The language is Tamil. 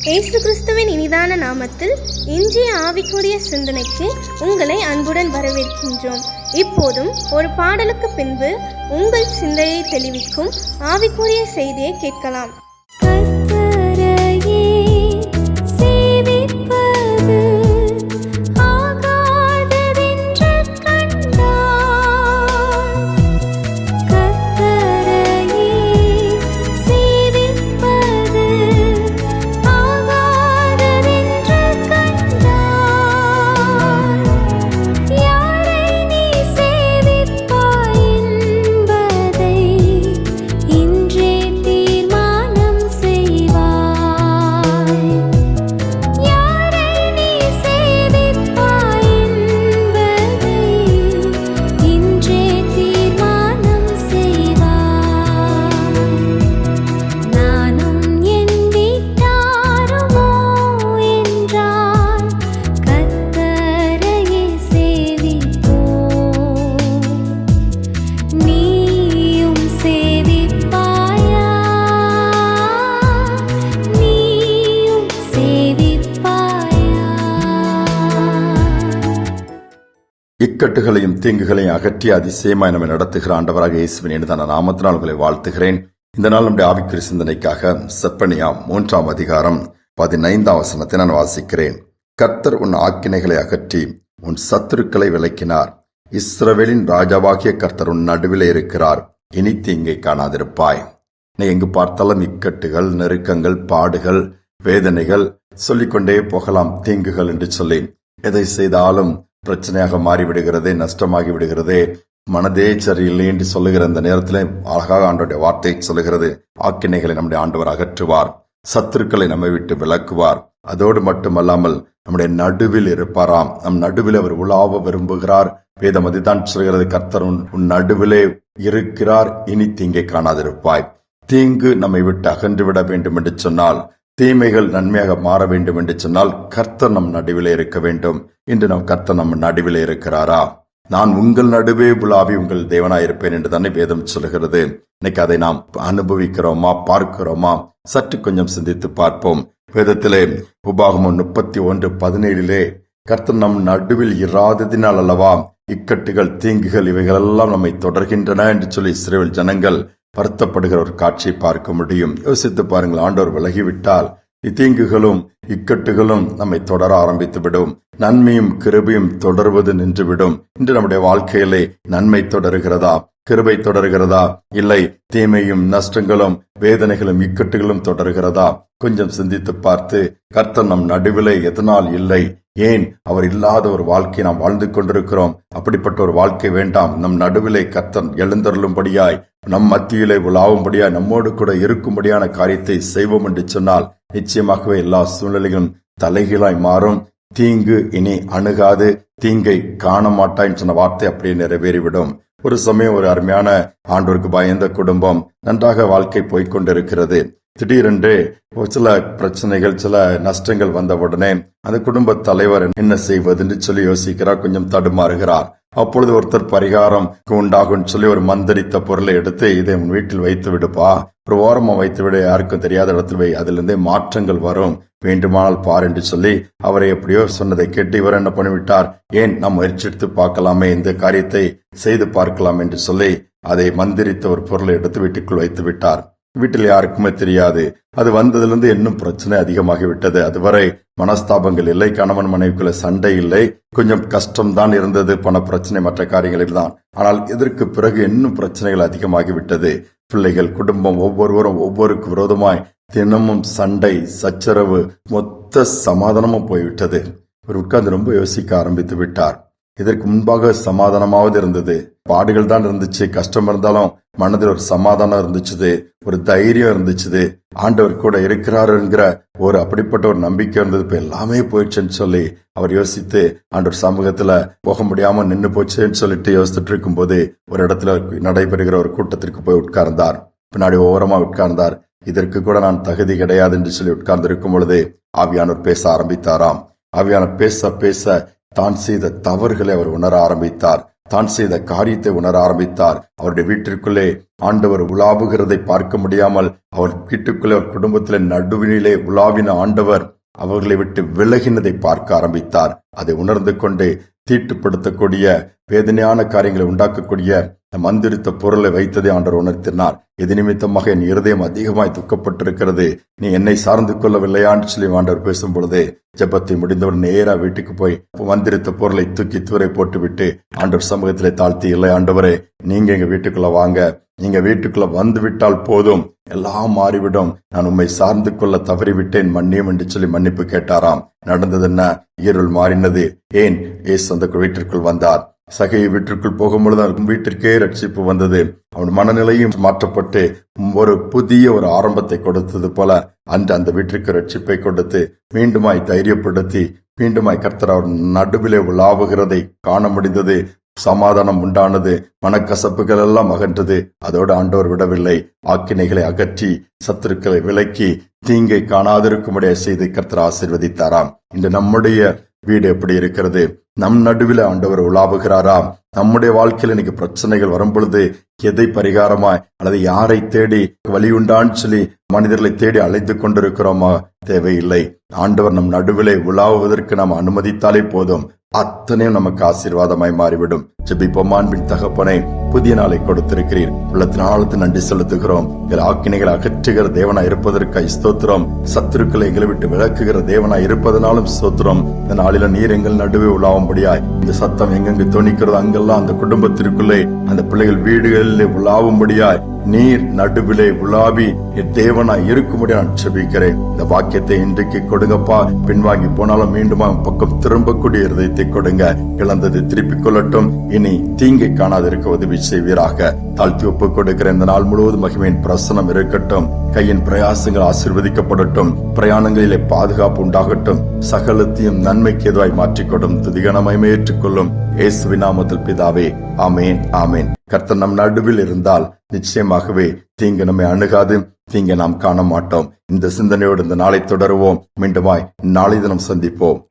இயேசு கிறிஸ்துவின் இனிதான நாமத்தில் இன்றைய ஆவிக்குரிய சிந்தனைக்கு உங்களை அன்புடன் வரவேற்கின்றோம். இப்போதும் ஒரு பாடலுக்கு பின்பு உங்கள் சிந்தையை தெளிவிக்கும் ஆவிக்குரிய செய்தியை கேட்கலாம். இக்கட்டுகளையும் தீங்குகளையும் அகற்றி அதிசயமாய் நம்மை நடத்துகிற ஆண்டவராக இயேசுவின் இனிதான நாமத்தினால் உங்களை வாழ்த்துகிறேன். இந்த நாள் நம்முடைய ஆவிக்குரிய சிந்தனைக்காக செப்பனியா 3ஆம் அதிகாரம் 15ஆம் வசனத்தை நான் வாசிக்கிறேன். கர்த்தர் உன் ஆக்கினைகளை அகற்றி உன் சத்துருக்களை விலக்கினார். இஸ்ரவேலின் ராஜாவாகிய கர்த்தர் உன் நடுவிலே இருக்கிறார். இனி தீங்கை காணாதிருப்பாய். நீ எங்கு பார்த்தாலும் இக்கட்டுகள், நெருக்கங்கள், பாடுகள், வேதனைகள் சொல்லிக்கொண்டே போகலாம். தீங்குகள் என்று சொல்லி எதை செய்தாலும் பிரச்சனையாக மாறிவிடுகிறதே, நஷ்டமாகி விடுகிறதே, மனதே சரியில்லை என்று சொல்லுகிற அந்த நேரத்தில் அழகாக ஆண்டவருடைய வார்த்தை சொல்லுகிறது, ஆக்கினைகளை நம்முடைய ஆண்டவர் அகற்றுவார், சத்துருக்களை நம்மை விட்டு விலக்குவார். அதோடு மட்டுமல்லாமல் நம்முடைய நடுவில் இருப்பாராம். நம் நடுவில் அவர் உலாவ விரும்புகிறார். வேதம் அதுதான் சொல்கிறது, கர்த்தர் உன் நடுவிலே இருக்கிறார். இனி தீங்கை காணாதிருப்பாய். தீங்கு நம்மை விட்டு அகன்று விட வேண்டும் என்று சொன்னால், தீமைகள் நன்மையாக மாற வேண்டும் என்று சொன்னால் கர்த்தர் நம் நடுவிலே இருக்க வேண்டும். இன்று நம் கர்த்தர் நம் நடுவிலே இருக்கிறாரா? நான் உங்கள் நடுவே உலாவி உங்கள் தேவனாயிருப்பேன் என்று தானே வேதம் சொல்கிறது. இன்னைக்கு அதை நாம் அனுபவிக்கிறோமா, பார்க்கிறோமா? சற்று கொஞ்சம் சிந்தித்து பார்ப்போம். வேதத்திலே உபாகமம் 31:17 கர்த்தர் நம் நடுவில் இராததினால் அல்லவா இக்கட்டுகள், தீங்குகள் இவைகளெல்லாம் நம்மை தொடர்கின்றன என்று சொல்லி இஸ்ரவேல் ஜனங்கள் வருத்தப்படுகிற ஒரு காட்சியை பார்க்க முடியும். யோசித்து பாருங்கள், ஆண்டவர் விலகிவிட்டால் இத்தீங்குகளும் இக்கட்டுகளும் நம்மை தொடர ஆரம்பித்து விடும். நன்மையும் கிருபையும் தொடர்வது நின்றுவிடும். இன்று நம்முடைய வாழ்க்கையிலே நன்மை தொடர்கிறதா, கிருபை தொடர்கிறதா, இல்லை தீமையும் நஷ்டங்களும் வேதனைகளும் இக்கட்டுகளும் தொடர்கிறதா? கொஞ்சம் சிந்தித்து பார்த்து, கர்த்தர் நம் நடுவிலே எதனால் இல்லை? ஏன் அவர் இல்லாத ஒரு வாழ்க்கை நாம் வாழ்ந்து கொண்டிருக்கிறோம்? அப்படிப்பட்ட ஒரு வாழ்க்கை வேண்டாம். நம் நடுவிலே கர்த்தர் எழுந்தருளும்படியாய், நம் மத்தியிலே உலாவும்படியாய், நம்மோடு கூட இருக்கும்படியான காரியத்தை செய்வோம் என்று சொன்னால் நிச்சயமாகவே எல்லா சூழ்நிலைகளும் தலைகீழாய் மாறும். தீங்கு இனி அணுகாது, தீங்கை காண மாட்டாய் சொன்ன வார்த்தை அப்படியே நிறைவேறிவிடும். ஒரு சமயம் ஒரு அருமையான ஆண்டவருக்கு பயந்த குடும்பம், நன்றாக வாழ்க்கை போய்கொண்டிருக்கிறது. திடீரென்று சில பிரச்சனைகள், சில நஷ்டங்கள் வந்தவுடனே அந்த குடும்ப தலைவர் என்ன செய்வது என்று சொல்லி யோசிக்கிறார். கொஞ்சம் தடுமாறுகிறார். அப்பொழுது ஒருத்தர் பரிகாரம் உண்டாகும் சொல்லி ஒரு மந்திரித்த பொருளை எடுத்து, இதை உன் வீட்டில் வைத்து விடுப்பா, ஒரு ஓரமா வைத்து விட, யாருக்கும் தெரியாத இடத்தில் வை, அதிலிருந்தே மாற்றங்கள் வரும், வேண்டுமானால் பார் என்று சொல்லி அவரை எப்படியோ சொன்னதை கேட்டு இவர் என்ன பண்ணிவிட்டார், ஏன் நாம் முயற்சி எடுத்து பார்க்கலாமே, இந்த காரியத்தை செய்து பார்க்கலாம் என்று சொல்லி அதை மந்திரித்த ஒரு பொருளை எடுத்து வீட்டுக்குள் வைத்து விட்டார். வீட்டில் யாருக்குமே தெரியாது. அது வந்ததிலிருந்து இன்னும் பிரச்சனை அதிகமாகிவிட்டது. அதுவரை மனஸ்தாபங்கள் இல்லை, கணவன் மனைவிக்குள்ள சண்டை இல்லை, கொஞ்சம் கஷ்டம்தான் இருந்தது, பண பிரச்சனை, மற்ற காரியங்களில் தான். ஆனால் இதற்கு பிறகு இன்னும் பிரச்சனைகள் அதிகமாகிவிட்டது. பிள்ளைகள், குடும்பம், ஒவ்வொருவரும் ஒவ்வொருக்கு விரோதமாய் தினமும் சண்டை, சச்சரவு, மொத்த சமாதானமும் போய்விட்டது. அவர் உட்கார்ந்து ரொம்ப யோசிக்க ஆரம்பித்து விட்டார். இதற்கு முன்பாக சமாதானமாவது இருந்தது, பாடுகள் தான் இருந்துச்சு, கஷ்டம் இருந்தாலும் மனதில் ஒரு சமாதானம் இருந்துச்சு, ஒரு தைரியம் இருந்துச்சு, ஆண்டவர் கூட இருக்கிறார் என்கிற ஒரு அப்படிப்பட்ட ஒரு நம்பிக்கை இருந்தது. இப்ப எல்லாமே போயிடுச்சுன்னு சொல்லி அவர் யோசித்து, ஆண்டவர் சமூகத்துல போக முடியாம நின்று போச்சுன்னு சொல்லிட்டு யோசிச்சுட்டு இருக்கும் போது ஒரு இடத்துல நடைபெறுகிற ஒரு கூட்டத்திற்கு போய் உட்கார்ந்தார். பின்னாடி ஓரமா உட்கார்ந்தார். இதற்கு கூட நான் தகுதி கிடையாது என்று சொல்லி உட்கார்ந்து இருக்கும் பொழுது ஆவியானவர் பேச ஆரம்பித்தாராம். ஆவியானவர் பேச பேச தான் செய்த தவறுகளை அவர் உணர ஆரம்பித்தார். தான் செய்த காரியத்தை உணர ஆரம்பித்தார். அவருடைய வீட்டிற்குள்ளே ஆண்டவர் உலாவுகிறதை பார்க்க முடியாமல் அவர் வீட்டுக்குள்ளே அவர் குடும்பத்திலே நடுவினிலே உலாவின ஆண்டவர் அவர்களை விட்டு விலகினதை பார்க்க ஆரம்பித்தார். அதை உணர்ந்து கொண்டு தீட்டுப்படுத்தக்கூடிய வேதனையான காரியங்களை உண்டாக்கக்கூடிய மந்திரித்த பொருளை வைத்ததை ஆண்டவர் உணர்த்தினார். இது நிமித்தமாக என் இருதயம் அதிகமாய் துக்கப்பட்டிருக்கிறது, நீ என்னை சார்ந்து கொள்ளவில்லையான்னு சொல்லி ஆண்டவர் பேசும் பொழுது ஜெபத்தை முடிந்தவுடன் நேரா வீட்டுக்கு போய் மந்திரித்த பொருளை தூக்கி தூரை போட்டுவிட்டு ஆண்டவர் சமூகத்திலே தாழ்த்தி, இல்லை ஆண்டவரே, நீங்க எங்க வீட்டுக்குள்ள வாங்க, நீங்க வீட்டுக்குள்ள வந்து விட்டால் போதும், எல்லாம் மாறிவிடும், நான் உண்மை சார்ந்து கொள்ள தவறிவிட்டேன், மன்னியும் என்று சொல்லி மன்னிப்பு கேட்டாராம். நடந்தது என்ன? இருள் மாறினது. ஏன்? இயேசு அந்த வீட்டிற்குள் வந்தார். சகையை வீட்டிற்குள் போகும்பொழுது அவன் வீட்டிற்கே ரட்சிப்பு வந்தது. அவன் மனநிலையும் மாற்றப்பட்டு ஒரு புதிய ஒரு ஆரம்பத்தை கொடுத்தது போல அன்று அந்த வீட்டிற்கு ரட்சிப்பை கொடுத்து மீண்டுமாய் தைரியப்படுத்தி மீண்டுமாய் கர்த்தர் அவர் நடுவிலே உலாவுகிறதை காண முடிந்தது. சமாதானம் உண்டானது, மனக்கசப்புகள் எல்லாம் அகன்றது. அதோடு ஆண்டவர் விடவில்லை, ஆக்கினைகளை அகற்றி சத்துருக்களை விலக்கி தீங்கை காணாதிருக்கும்படியா செய்து கர்த்தர் ஆசீர்வதித்தாராம். இன்று நம்முடைய வீடு எப்படி இருக்கிறது? நம் நடுவில் ஆண்டவர் உலாவுகிறாரா? நம்முடைய வாழ்க்கையில் இன்னைக்கு பிரச்சனைகள் வரும் பொழுது எதை பரிகாரமாய் அல்லது யாரை தேடி வழியுண்டான்னு சொல்லி மனிதர்களை தேடி அழைத்து கொண்டிருக்கிறோமா? தேவையில்லை. ஆண்டவர் நம் நடுவிலே உலாவுவதற்கு நாம் அனுமதித்தாலே போதும், அத்தனையும் நமக்கு ஆசீர்வாதமாய் மாறிவிடும். ஜெபிப்போம். அன்பின் தகப்பனே, புதிய நாளை கொடுத்திருக்கிறீர், உள்ளத்தின் ஆழத்தை நன்றி செலுத்துகிறோம். எங்கள் ஆக்கினைகளை அகற்றுகிற தேவனாய் இருப்பதற்காய் ஸ்தோத்திரம். சத்துருக்களை எங்களை விட்டு விளக்குகிற தேவனாய் இருப்பதனாலும் ஸ்தோத்திரம். இந்த நாளில நீர் எங்கள் நடுவே உலாவும்படியாய் இந்த சத்தம் எங்கெங்கு துணிக்கிறதோ அங்கெல்லாம் அந்த குடும்பத்திற்குள்ளே அந்த பிள்ளைகள் வீடுகளிலே உலாவும்படியாய் நீர் நடுவிலே உலாவி தேவனாய் இருக்கும்படி நான் ஜெபிக்கிறேன். இந்த வாக்கியத்தை இன்றைக்கு கொடுங்கப்பா. பின்வாங்கி போனாலும் மீண்டும் பக்கம் திரும்பக்கூடிய இருதயத்தை கொடுங்க. இழந்தது திருப்பிக் கொள்ளட்டும். இனி தீங்கை காணாதிருக்க உதவி செய்வீராக. தாழ்த்தி ஒப்புக் கொடுக்கிற இந்த நாள் முழுவதும் மகிமையின் பிரசனம் இருக்கட்டும். கையின் பிரயாசங்கள் ஆசீர்வதிக்கப்படட்டும். பிரயாணங்களிலே பாதுகாப்பு உண்டாகட்டும். சகலத்தையும் நன்மைக்கு எதுவாய் மாற்றிக்கொடும். துதிகனமாய் ஏற்றுக்கொள்ளும். இயேசுவின் நாமத்தில் பிதாவே, ஆமேன், ஆமேன். கர்த்தர் நம் நடுவில் இருந்தால் நிச்சயமாகவே தீங்கு நம்மை அணுகாது, தீங்கை நாம் காண மாட்டோம். இந்த சிந்தனையோடு இந்த நாளை தொடருவோம். மீண்டுமாய் நாளை தினம் சந்திப்போம்.